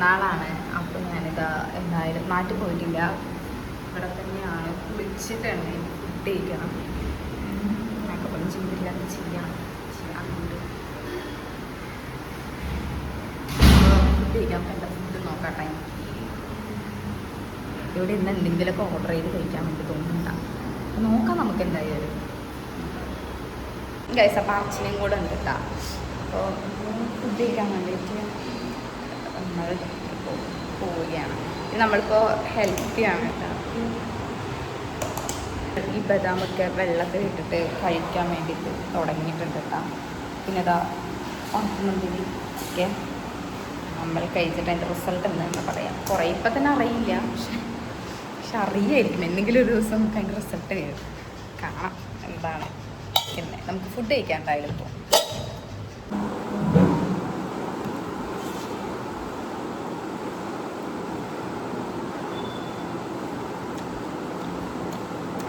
പെരുന്നാളാണ്. അപ്പോൾ ഞാനിതാ എന്തായാലും നാട്ടിൽ പോയിട്ടില്ല, ഇവിടെ തന്നെയാണ്. കുളിച്ചിട്ടുണ്ട്, ഫുഡ് കഴിക്കണം. മേക്കപ്പൊന്നും ചെയ്തില്ല, ചെയ്യാറുണ്ട്. ഫുഡ് കഴിക്കാൻ എന്താ ഫുഡ് നോക്കാട്ടെ. ഇവിടെ ഇന്ന് എന്തെങ്കിലുമൊക്കെ ഓർഡർ ചെയ്ത് കഴിക്കാൻ വേണ്ടി തോന്നുന്നുണ്ട. നോക്കാം നമുക്ക് എന്തായാലും. ഗൈസ്, അപ്പോൾ അച്ഛനെയും കൂടെ ഉണ്ട് കേട്ടോ. അപ്പോൾ ഫുഡ് കഴിക്കാൻ വേണ്ടിയിട്ട് നമ്മൾ പോവുകയാണ്. ഇത് നമ്മളിപ്പോൾ ഹെൽത്തിയാണ് കേട്ടോ. ഈ ബദാമൊക്കെ വെള്ളത്തിൽ ഇട്ടിട്ട് കഴിക്കാൻ വേണ്ടിയിട്ട് തുടങ്ങിയിട്ടുണ്ട് കേട്ടോ. പിന്നെ ഇതാ ഉണക്കമുന്തിരി ഒക്കെ നമ്മൾ കഴിച്ചിട്ട് അതിൻ്റെ റിസൾട്ട് എന്താണെന്ന് പറയാം. കുറേ ഇപ്പം തന്നെ അറിയില്ല, പക്ഷെ അറിയായിരിക്കും എന്തെങ്കിലും ഒരു ദിവസം നമുക്ക് അതിൻ്റെ റിസൾട്ട് വരും. കാണാം എന്താണ് പിന്നെ. നമുക്ക് ഫുഡ് കഴിക്കാൻ എന്തായാലും ഇപ്പോൾ.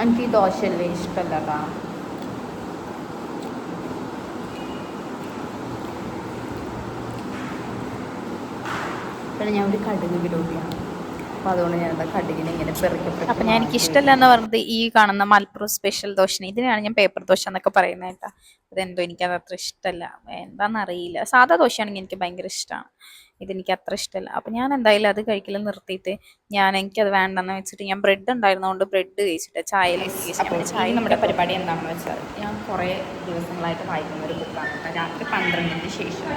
എനിക്ക് ഈ ദോശയല്ലേ ഇഷ്ടമല്ല കേട്ടോ. പിന്നെ ഞാൻ ഒരു കടുക് വിരോധിയാണ്. അപ്പോൾ അതുകൊണ്ട് ഞാനെന്താ കടുകിനെ ഇങ്ങനെ പെറുക്കി. അപ്പം ഞാൻ എനിക്കിഷ്ടമല്ല എന്ന് പറഞ്ഞത് ഈ കാണുന്ന മലപ്പുറം സ്പെഷ്യൽ ദോശ, ഇതിനാണ് ഞാൻ പേപ്പർ ദോശ എന്നൊക്കെ പറയുന്നത് കേട്ടോ. അതെന്തോ എനിക്കത് അത്ര ഇഷ്ടമല്ല, എന്താണെന്നറിയില്ല. സാധാ ദോശയാണെങ്കിൽ എനിക്ക് ഭയങ്കര ഇഷ്ടമാണ്, ഇതെനിക്ക് അത്ര ഇഷ്ടമല്ല. അപ്പം ഞാൻ എന്തായാലും അത് കഴിക്കൽ നിർത്തിയിട്ട് എനിക്കത് വേണ്ടെന്ന് വെച്ചിട്ട് ഞാൻ ബ്രെഡ് ഉണ്ടായിരുന്നതുകൊണ്ട് ബ്രെഡ് കഴിച്ചിട്ട് ചായ. നമ്മുടെ പരിപാടി എന്താണെന്ന് വെച്ചാൽ, ഞാൻ കുറേ ദിവസങ്ങളായിട്ട് വായിക്കുന്ന ഒരു ബുക്കാണ് കേട്ടോ. രാത്രി 12-ന് ശേഷം.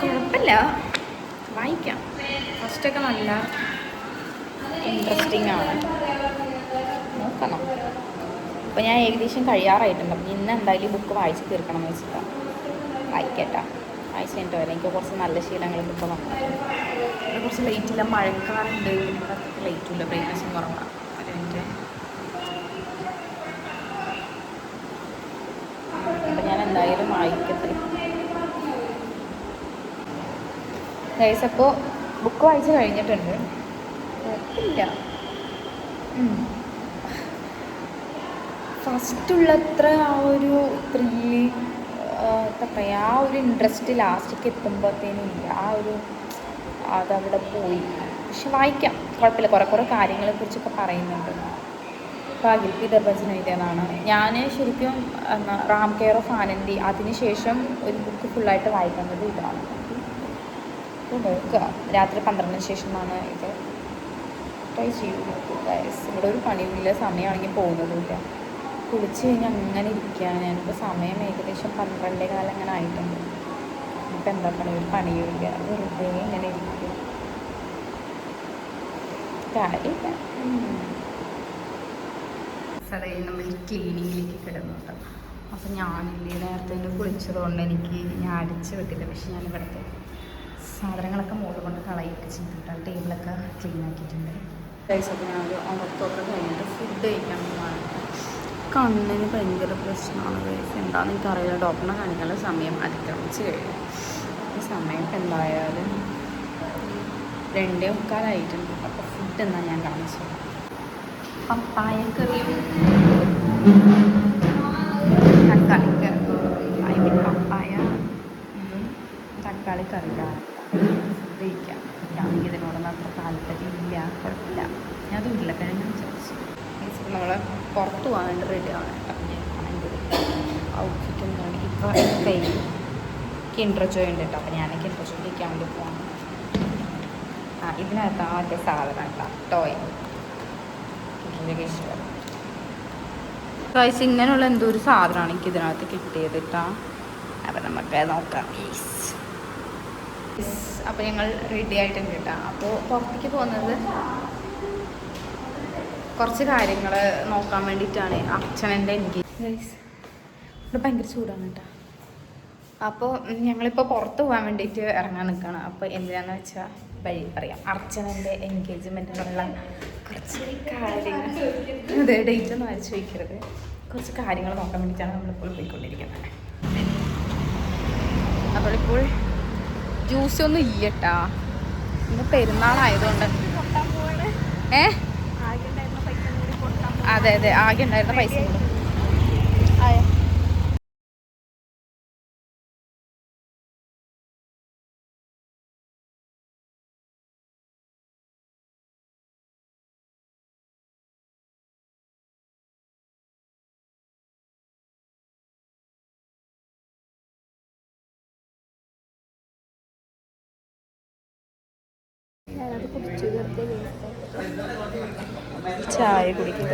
കുഴപ്പമില്ല, വായിക്കാം. ഫസ്റ്റൊക്കെ നല്ല ഇൻട്രസ്റ്റിംഗ് ആണ്, നോക്കണം. അപ്പോൾ ഞാൻ ഏകദേശം കഴിയാറായിട്ടുണ്ട്. അപ്പം ഇന്ന് എന്തായാലും ബുക്ക് വായിച്ച് തീർക്കണം എന്ന് വെച്ചിട്ടാണ്. വായിക്കട്ടാ, വായിച്ച് കഴിഞ്ഞിട്ട് വരാം. എനിക്ക് കുറച്ച് നല്ല ശീലങ്ങളൊക്കെ ഇപ്പോൾ നോക്കാം. ഇവിടെ കുറച്ച് ലേറ്റില്ല, മഴക്കാറുണ്ട്. ഇവിടെ ലേറ്റില്ല, ബ്രൈറ്റ്നസും കുറവാണ്. ഒരു മിനിറ്റ്. അപ്പം ഞാൻ എന്തായാലും വായിക്കട്ടെ ഗൈസ്. അപ്പോൾ ബുക്ക് വായിച്ച് കഴിഞ്ഞിട്ടുണ്ട്. കുഴപ്പമില്ല. ഫസ്റ്റുള്ളത്ര ആ ഒരു ത്രില്ല്, എന്താ പറയുക, ആ ഒരു ഇൻട്രസ്റ്റ് ലാസ്റ്റിലേക്ക് എത്തുമ്പോഴത്തേനും ഇല്ല. ആ ഒരു അതവിടെ പോയി. പക്ഷെ വായിക്കാം, കുഴപ്പമില്ല. കുറേ കാര്യങ്ങളെക്കുറിച്ചൊക്കെ പറയുന്നുണ്ട്. ഇപ്പോൾ അഖിൽ പി ദർബജൻ എഴുതിയതാണ്. ഞാൻ ശരിക്കും റാം കെയർ ഓഫ് ആനന്ദി അതിന് ശേഷം ഒരു ബുക്ക് ഫുള്ളായിട്ട് വായിക്കുന്നത് ഇതാണ്. നോക്കുക, രാത്രി 12-ന് ശേഷമാണ് ഇത്. ട്രൈ ചെയ്യൂ, ഗൈസ്. ഇവിടെ ഒരു പണിയുമില്ല, സമയമാണെങ്കിൽ പോകുന്നതുമില്ല. കുളിച്ച് കഴിഞ്ഞാൽ അങ്ങനെ ഇരിക്കുകയാണ് ഞാനിപ്പോൾ. സമയം ഏകദേശം 12:15 അങ്ങനെ ആയിട്ടുണ്ട്. ഇപ്പം എന്താ പണി? ഒരു പണിയുമില്ല, വെറുതെ ഇങ്ങനെ ഇരിക്കുക. കാര്യമില്ല. സാറേ, നമ്മൾ ക്ലീനിങ്ങിലേക്ക് കിടന്നുണ്ട്. അപ്പം ഞാനില്ലേ നേരത്തെ കുളിച്ചതുകൊണ്ട് ഞാൻ അടിച്ച് വിട്ടില്ല. പക്ഷെ ഞാൻ ഇവിടുത്തെ സാധനങ്ങളൊക്കെ മുകളിൽ കൊണ്ട് കളയൊക്കെ ചെയ്തിട്ടാണ്. ടേബിളൊക്കെ ക്ലീൻ ആക്കിയിട്ടുണ്ട്. കഴിച്ചപ്പോൾ ഞാൻ ഒരു ഉണക്കമൊക്കെ കഴിഞ്ഞിട്ട് ഫുഡ് കഴിക്കാൻ പോവാണ്. കണ്ണിന് ഭയങ്കര പ്രശ്നമാണ് കഴിച്ച്. എന്താണെന്ന് എനിക്കറിയില്ല. ഡോക്ടറിനെ കാണിക്കാനുള്ള സമയം അതിക്രമിച്ച് കഴിഞ്ഞു. ഈ സമയം ഇപ്പം എന്തായാലും 2:15 അപ്പോൾ ഫുഡ് എന്നാ ഞാൻ കാണിച്ചത്. പപ്പായക്കറിയും തക്കാളിക്കറി. പപ്പായ തക്കാളി കറിയാണ് കഴിക്കാം. ഞാനെങ്കിൽ ഇതിനോടൊന്നും അത്ര താല്പര്യമില്ല. കുഴപ്പമില്ല, ഞാൻ അത് ഉരുളക്കിഴങ്ങ് വിചാരിച്ചു. നമ്മൾ പുറത്ത് പോകാൻ വേണ്ടി റെഡി ആവണം കേട്ടോ. എൻ്റെ ഔട്ട്ഫിറ്റ് എന്താണ് ഇപ്പോൾ കയ്യിൽ കിൻഡർ ജോയ് ഉണ്ട് കേട്ടോ. അപ്പോൾ ഞാൻ കിൻഡർ ജോയ് കഴിക്കാൻ വേണ്ടി പോകണം. ഇതിനകത്താണ് മറ്റേ സാധനം കേട്ടോ, ടോയ്. കിൻഡർ ഇഷ്ടം ഗൈസ്. ഇങ്ങനെയുള്ള എന്തോ ഒരു സാധനമാണ് എനിക്ക് ഇതിനകത്ത് കിട്ടിയത് കേട്ടോ. അപ്പം നമുക്ക് നോക്കാം. അപ്പോൾ ഞങ്ങൾ റെഡി ആയിട്ടുണ്ട് കേട്ടോ. അപ്പോൾ പുറത്തേക്ക് പോകുന്നത് കുറച്ച് കാര്യങ്ങൾ നോക്കാൻ വേണ്ടിയിട്ടാണ്. അർച്ചനൻ്റെ എനിക്ക് ഗൈസ് ഇവിടെ ഭയങ്കര ചൂടാണ് കേട്ടോ. അപ്പോൾ ഞങ്ങളിപ്പോൾ പുറത്ത് പോകാൻ വേണ്ടിയിട്ട് ഇറങ്ങാൻ നിൽക്കുകയാണ്. അപ്പോൾ എന്തിനാണെന്ന് വെച്ചാൽ വഴി പറയാം. അർച്ചനൻ്റെ എൻഗേജ്മെൻറ്റിനുള്ള കുറച്ച് കാര്യങ്ങൾ, അതെ ഡേറ്റ് ഒന്നും അയച്ചു വയ്ക്കരുത്, കുറച്ച് കാര്യങ്ങൾ നോക്കാൻ വേണ്ടിയിട്ടാണ് നമ്മളിപ്പോൾ പോയിക്കൊണ്ടിരിക്കുന്നത്. അപ്പോൾ ഇപ്പോൾ ജ്യൂസ് ഒന്നും ഇല്ലട്ടാ, ഇന്ന് പെരുന്നാളായതുകൊണ്ട്. അതെ ആകെ ഉണ്ടായിരുന്ന പൈസ കൂടെ ചായ കുടിക്കുക.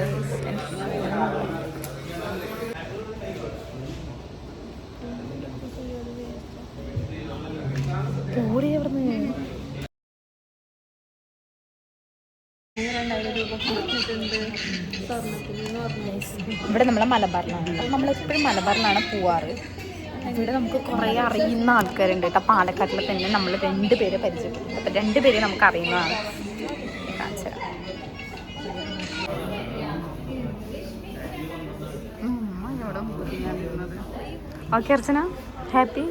പോടി എവിടുന്ന് ഇവിടെ നമ്മളെ മലബാറിലാണ്. അപ്പം നമ്മളെപ്പോഴും മലബാറിലാണ് പോവാറ്. ഇവിടെ നമുക്ക് കുറേ അറിയുന്ന ആൾക്കാരുണ്ട് കേട്ടോ. പാലക്കാട്ടിൽ തന്നെ നമ്മൾ 2 പേരെ പരിചയപ്പെടും. അപ്പം 2 പേരെ നമുക്ക് അറിയുന്നതാണ്. കാണിച്ചു തരാം. ഓക്കെ അർച്ചന, ഹാപ്പി?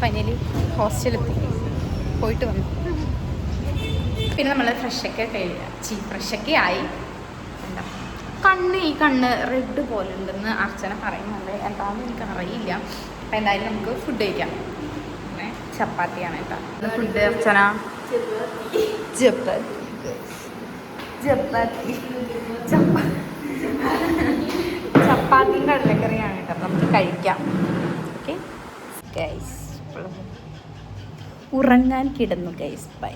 ഫൈനലി ഹോസ്റ്റലെത്തി, പോയിട്ട് വന്നു. പിന്നെ നമ്മൾ ഫ്രഷൊക്കെ ഫ്രഷൊക്കെ ആയി. എന്താ ഈ കണ്ണ് റെഡ് പോലെ ഉണ്ടെന്ന് അർച്ചന പറയുന്നുണ്ട്. എന്താണെന്ന് എനിക്കറിയില്ല. അപ്പം എന്തായാലും നമുക്ക് ഫുഡ് കഴിക്കാം. ചപ്പാത്തിയാണ് കേട്ടോ ഫുഡ്. അർച്ചന ചപ്പാത്തിയും കടലക്കറിയാണ് കേട്ടോ. നമുക്ക് കഴിക്കാം. ഓക്കെ ഗൈസ്, ഉറങ്ങാൻ കിടന്നു ഗൈസ്. ബൈ.